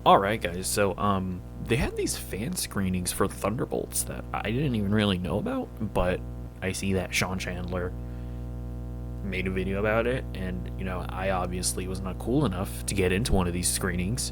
Alright, guys, so, they had these fan screenings for Thunderbolts that I didn't even really know about, but I see that Sean Chandler made a video about it, and, I obviously was not cool enough to get into one of these screenings.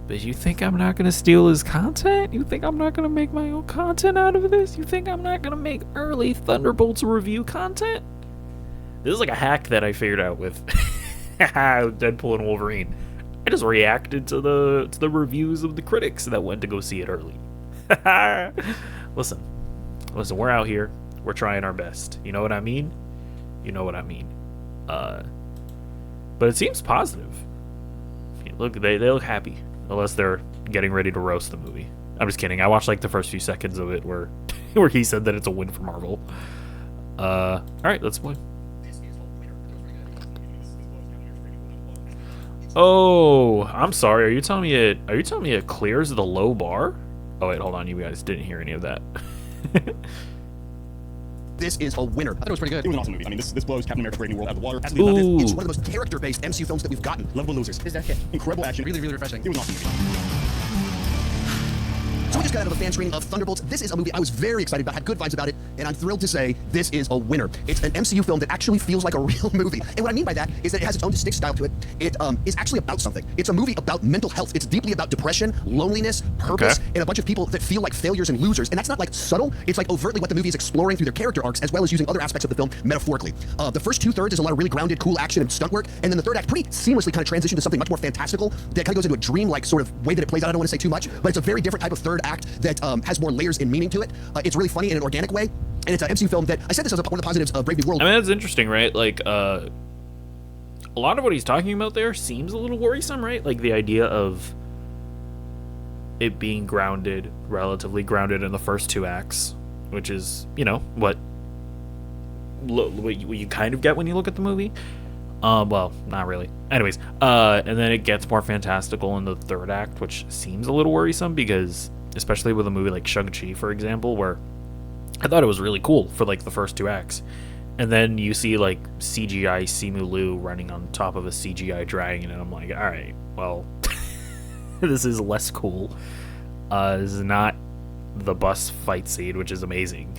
But you think I'm not gonna steal his content? You think I'm not gonna make my own content out of this? You think I'm not gonna make early Thunderbolts review content? This is like a hack that I figured out with Deadpool and Wolverine. I just reacted to the reviews of the critics that went to go see it early. Listen, we're out here. We're trying our best. You know what I mean? You know what I mean. But it seems positive. Look, they look happy, unless they're getting ready to roast the movie. I'm just kidding. I watched like the first few seconds of it where he said that it's a win for Marvel. All right, let's play. Oh, I'm sorry. Are you telling me it clears the low bar? Oh wait, hold on. You guys didn't hear any of that. This is a winner. I thought it was pretty good. It was an awesome movie. I mean, this blows Captain America's Brave New World out of the water. That's Ooh. It's one of the most character-based MCU films that we've gotten. Lovable losers. Is that it? Incredible action. Really, really refreshing. It was an awesome movie. So we just got out of a fan screening of Thunderbolts. This is a movie I was very excited about, had good vibes about it, and I'm thrilled to say this is a winner. It's an MCU film that actually feels like a real movie. And what I mean by that is that it has its own distinct style to it. It is actually about something. It's a movie about mental health. It's deeply about depression, loneliness, purpose, and a bunch of people that feel like failures and losers. And that's not like subtle. It's like overtly what the movie is exploring through their character arcs, as well as using other aspects of the film metaphorically. The first two-thirds is a lot of really grounded, cool action and stunt work, and then the third act pretty seamlessly kind of transitions to something much more fantastical that kind of goes into a dream-like sort of way that it plays out. I don't want to say too much, but it's a very different type of third act that has more layers and meaning to it. It's really funny in an organic way, and it's an MCU film that I said this as one of the positives of Brave New World. I mean, that's interesting, right? Like, a lot of what he's talking about there seems a little worrisome, right? Like the idea of it being relatively grounded in the first two acts, which is, what you kind of get when you look at the movie. Well, not really. Anyways, and then it gets more fantastical in the third act, which seems a little worrisome because, especially with a movie like Shang-Chi, for example, where I thought it was really cool for like the first two acts, and then you see like CGI Simu Liu running on top of a CGI dragon, and I'm like, all right, well, this is less cool. This is not the bus fight scene, which is amazing.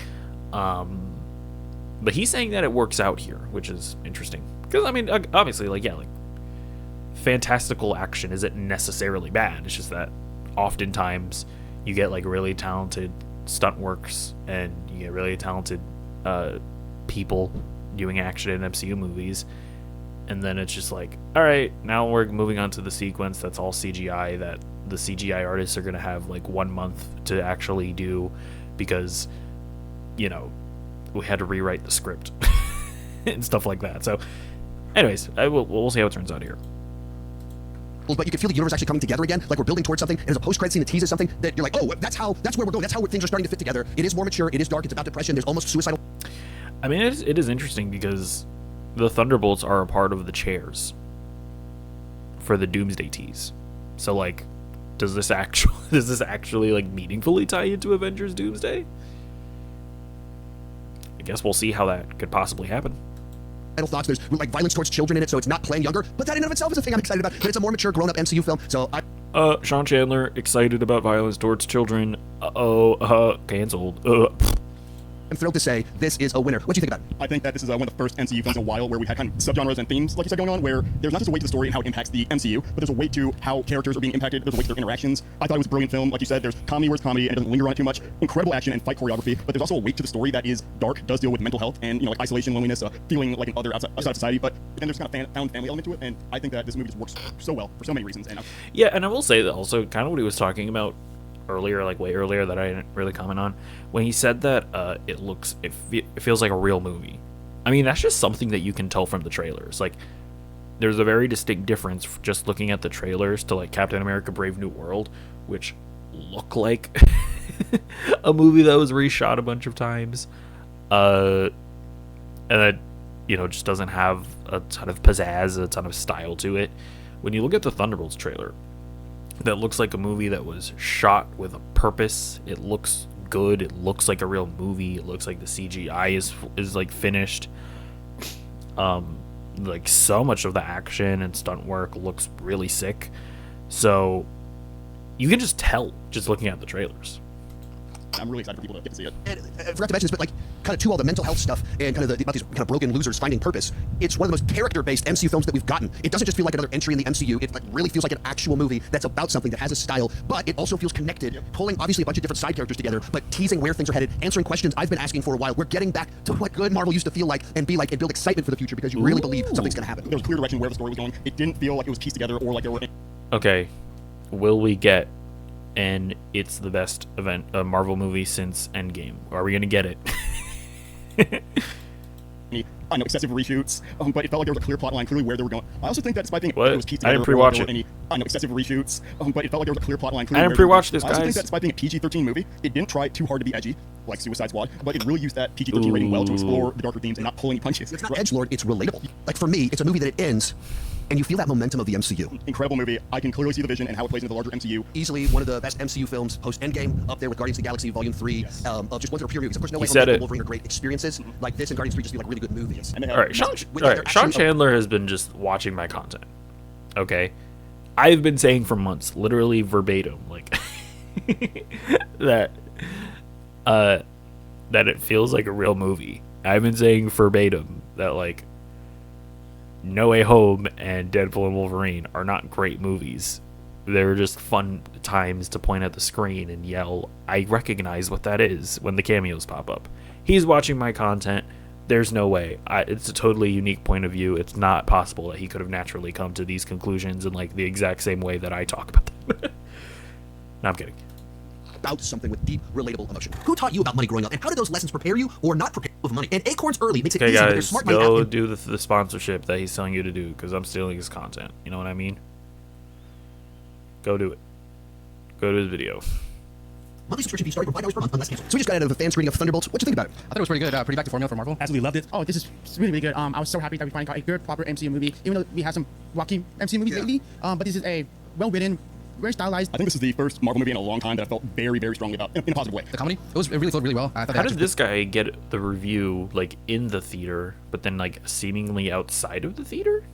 But he's saying that it works out here, which is interesting. Because, I mean, obviously, like fantastical action isn't necessarily bad. It's just that oftentimes you get, like, really talented stunt works and you get really talented people doing action in MCU movies. And then it's just like, all right, now we're moving on to the sequence that's all CGI that the CGI artists are going to have, like, 1 month to actually do because, we had to rewrite the script and stuff like that. So, anyways, we'll see how it turns out here. But you can feel the universe actually coming together again, like we're building towards something, and there's a post-credit scene that teases something that you're like, oh, that's where we're going, that's how things are starting to fit together. It is more mature, it is dark, it's about depression, there's almost suicidal. I mean, it is interesting because the Thunderbolts are a part of the chairs for the Doomsday tease. So, like, does this actually like meaningfully tie into Avengers Doomsday? I guess we'll see how that could possibly happen. Thoughts. There's like violence towards children in it, so it's not playing younger. But that in and of itself is a thing I'm excited about. But it's a more mature, grown-up MCU film. So Sean Chandler excited about violence towards children. Canceled. I'm thrilled to say this is a winner. What do you think about it? I think that this is one of the first MCU films in a while where we had kind of subgenres and themes, like you said, going on, where there's not just a weight to the story and how it impacts the MCU, but there's a weight to how characters are being impacted, there's a weight to their interactions. I thought it was a brilliant film. Like you said, there's comedy where it's comedy and it doesn't linger on it too much. Incredible action and fight choreography, but there's also a weight to the story that is dark, does deal with mental health and, like isolation, loneliness, feeling like an other outside of society, but then there's kind of found family element to it, and I think that this movie just works so well for so many reasons. And yeah, and I will say that also kind of what he was talking about earlier, like way earlier, that I didn't really comment on, when he said that it feels like a real movie. I mean, that's just something that you can tell from the trailers. Like, there's a very distinct difference just looking at the trailers to like Captain America Brave New World, which look like a movie that was reshot a bunch of times, and that just doesn't have a ton of pizzazz, a ton of style to it. When you look at the Thunderbolts trailer, that looks like a movie that was shot with a purpose. It looks good. It looks like a real movie. It looks like the CGI is like finished. Like so much of the action and stunt work looks really sick. So You can just tell just looking at the trailers. I'm really excited for people to get to see it. And I forgot to mention this, but like, kind of to all the mental health stuff and kind of about these kind of broken losers finding purpose. It's one of the most character-based MCU films that we've gotten. It doesn't just feel like another entry in the MCU. It like really feels like an actual movie that's about something that has a style, but it also feels connected, pulling obviously a bunch of different side characters together, but teasing where things are headed, answering questions I've been asking for a while. We're getting back to what good Marvel used to feel like and be like, and build excitement for the future because you really believe something's going to happen. There was a clear direction where the story was going. It didn't feel like it was pieced together or like there were. Okay, will we get and it's the best Marvel movie since Endgame? Are we gonna get it? I know excessive reshoots, but it felt like there was a clear plot line, clearly where they were going. I also think that despite being What? it was pieced I together, didn't pre-watch or there it. were I know excessive reshoots, but it felt like there was a clear plot line. I didn't pre-watch this, I also think guys. that despite being a PG-13 movie, it didn't try too hard to be edgy, like Suicide Squad, but it really used that PG-13 rating well to explore the darker themes and not pull any punches. It's not edgelord, it's relatable. Like for me, it's a movie that it ends, and you feel that momentum of the MCU. Incredible movie. I can clearly see the vision and how it plays into the larger MCU. Easily one of the best MCU films post-Endgame, up there with Guardians of the Galaxy Volume 3, of just ones that are pure movies. Of course, no way said Homecoming it. and Wolverine are great experiences. Like this and Guardians 3 just feel like really good movies. And they All have right, Sean. message. With All their right, Sean action- Chandler has been just watching my content. Okay, I've been saying for months, literally verbatim, like that it feels like a real movie. I've been saying verbatim that like No Way Home and Deadpool and Wolverine are not great movies. They're just fun times to point at the screen and yell, I recognize what that is when the cameos pop up. He's watching my content. There's no way. It's a totally unique point of view. It's not possible that he could have naturally come to these conclusions in like the exact same way that I talk about them. No, I'm kidding. About something with deep, relatable emotion. Who taught you about money growing up, and how did those lessons prepare you or not prepare you with money? And Acorns Early makes it Okay, easy with their guys, smart money go app. do the sponsorship that he's telling you to do because I'm stealing his content. You know what I mean? Go do it. Go to his video. Monthly subscription fee starting from $5 per month unless canceled. So we just got out of a fan screening of Thunderbolts. What'd you think about it? I thought it was pretty good. Pretty back to formula for Marvel. Absolutely loved it. Oh, this is really, really good. I was so happy that we finally got a good, proper MCU movie. Even though we have some wacky MCU movies lately, but this is a well-written, very stylized. I think this is the first Marvel movie in a long time that I felt very, very strongly about in a positive way. The comedy, it really flowed really well. I thought How did this guy get the review like in the theater, but then like seemingly outside of the theater?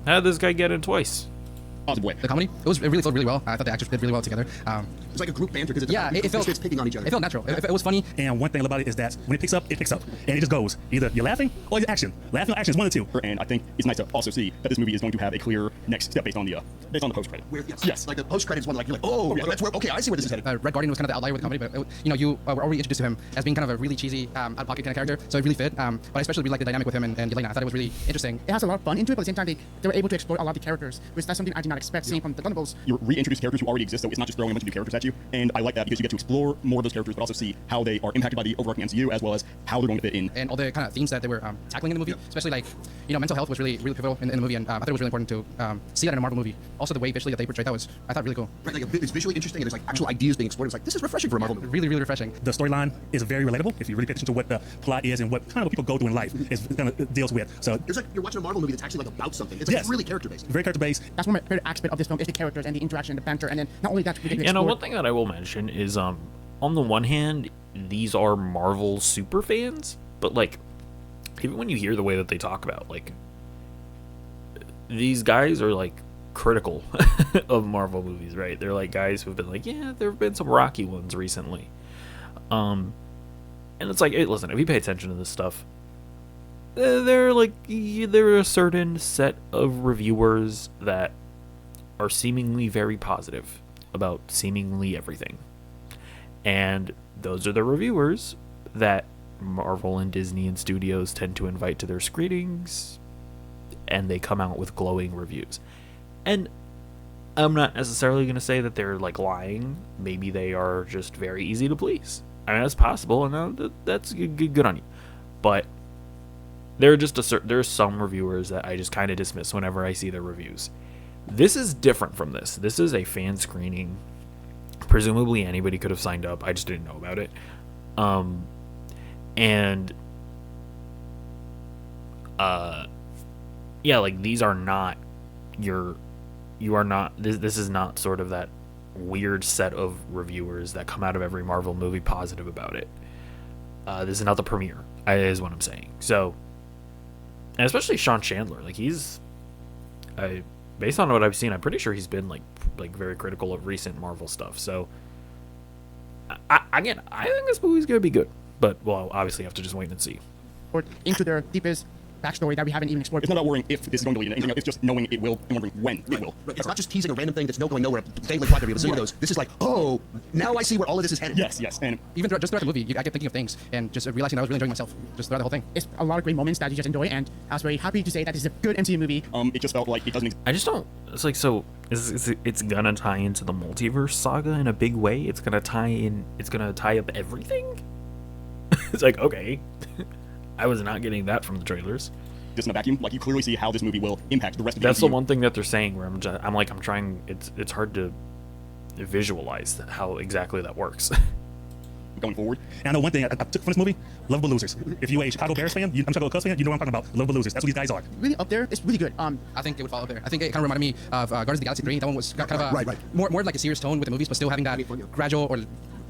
How did this guy get in twice? Positive way. The comedy, it really flowed really well. I thought the actors did really well together. It's like a group banter because it's Yeah, it felt picking on each other. It felt natural. It was funny. And one thing about it is that when it picks up, and it just goes. Either you're laughing or it's action. Laughing or action is one of the two. And I think it's nice to also see that this movie is going to have a clear next step based on the post credit. Yes. Like the post credits one, like you're like, oh, yeah. that's where. Okay, I see where this is headed. Red Guardian was kind of the outlier with the comedy, but you were already introduced to him as being kind of a really cheesy, out-of-pocket kind of character, so it really fit. But I especially really liked the dynamic with him and Yelena. I thought it was really interesting. It has a lot of fun into it, but at the same time, they were able to explore a lot of the characters, which that's something I did not expect seeing from the Thunderbolts. You reintroduce characters who already exist, so it's not just throwing a bunch of new characters at you. And I like that because you get to explore more of those characters, but also see how they are impacted by the overarching MCU as well as how they're going to fit in. And all the kind of themes that they were tackling in the movie, especially like, mental health was really, really pivotal in the movie, and I thought it was really important to see that in a Marvel movie. Also, the way visually that they portrayed that was, I thought, really cool. Right, like it's visually interesting and there's like actual ideas being explored. It's like this is refreshing for a Marvel movie. Really, really refreshing. The storyline is very relatable if you really pay attention to what the plot is and what people go through in life. It kind of deals with. So It's like you're watching a Marvel movie that's actually like about something. It's like Yes. really character based. very character based. That's one of my favorite aspects of this film is the characters and the interaction, the banter, and then not only that, we get to You know, explore- one thing that I will mention is, on the one hand, these are Marvel super fans, but like, even when you hear the way that they talk about, like, these guys are like critical of Marvel movies, right? They're like guys who've been like, yeah, there have been some rocky ones recently, and it's like, hey, listen, if you pay attention to this stuff, there are a certain set of reviewers that are seemingly very positive about seemingly everything. And those are the reviewers that Marvel and Disney and studios tend to invite to their screenings, and they come out with glowing reviews. And I'm not necessarily going to say that they're like lying. Maybe they are just very easy to please. I mean, that's possible, and that's good on you. But there are there's some reviewers that I just kind of dismiss whenever I see their reviews. This is different from this. This is a fan screening. Presumably anybody could have signed up. I just didn't know about it. Yeah, like these are not this is not sort of that weird set of reviewers that come out of every Marvel movie positive about it. This is not the premiere, is what I'm saying. So, and especially Sean Chandler, like he's based on what I've seen, I'm pretty sure he's been like very critical of recent Marvel stuff. So, again, I think this movie's gonna be good, but well, obviously, you have to just wait and see. Or into their deepest backstory that we haven't even explored. It's not about worrying if this is going to lead to anything else. It's just knowing it will and wondering when it will. Right. It's not just teasing a random thing that's going nowhere. Vaguely plot review. But goes, this is like, oh, now I see where all of this is headed. Yes, yes. And Even throughout the movie, I kept thinking of things and just realizing I was really enjoying myself just throughout the whole thing. It's a lot of great moments that you just enjoy, and I was very happy to say that this is a good MCU movie. it just felt like it doesn't. I just don't. It's like, so it's gonna tie into the multiverse saga in a big way. It's gonna tie in. It's gonna tie up everything. It's like, okay, I was not getting that from the trailers. Just in a vacuum. Like, you clearly see how this movie will impact the rest of the That's MCU. the one thing that they're saying where I'm trying. It's hard to visualize how exactly that works. Going forward. And I know one thing I took from this movie: lovable losers. If you a Chicago Bears fan, I'm Chicago Cubs fan, you know what I'm talking about. Lovable losers. That's what these guys are. Really up there. It's really good. I think it would fall up there. I think it kind of reminded me of Guardians of the Galaxy 3. That one was kind of a, Right. more like a serious tone with the movies, but still having that gradual or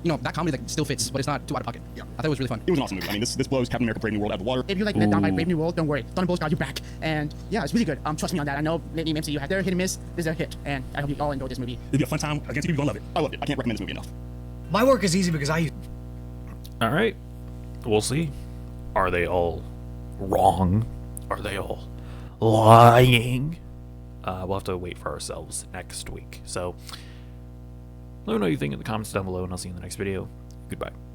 that comedy that still fits, but it's not too out of pocket. Yeah. I thought it was really fun. It was an awesome movie. I mean, this blows Captain America: Brave New World out of the water. If you like let down by Brave New World, don't worry. Thunderbolts got you back. And yeah, it's really good. Trust me on that. I know lately MCU had their hit and miss. This is a hit, and I hope you all enjoy this movie. It'll be a fun time. I guarantee people gonna love it. I loved it. I can't recommend this movie enough. My work is easy because I All right, we'll see. Are they all wrong? Are they all lying? We'll have to wait for ourselves next week. So let me know what you think in the comments down below, and I'll see you in the next video. Goodbye.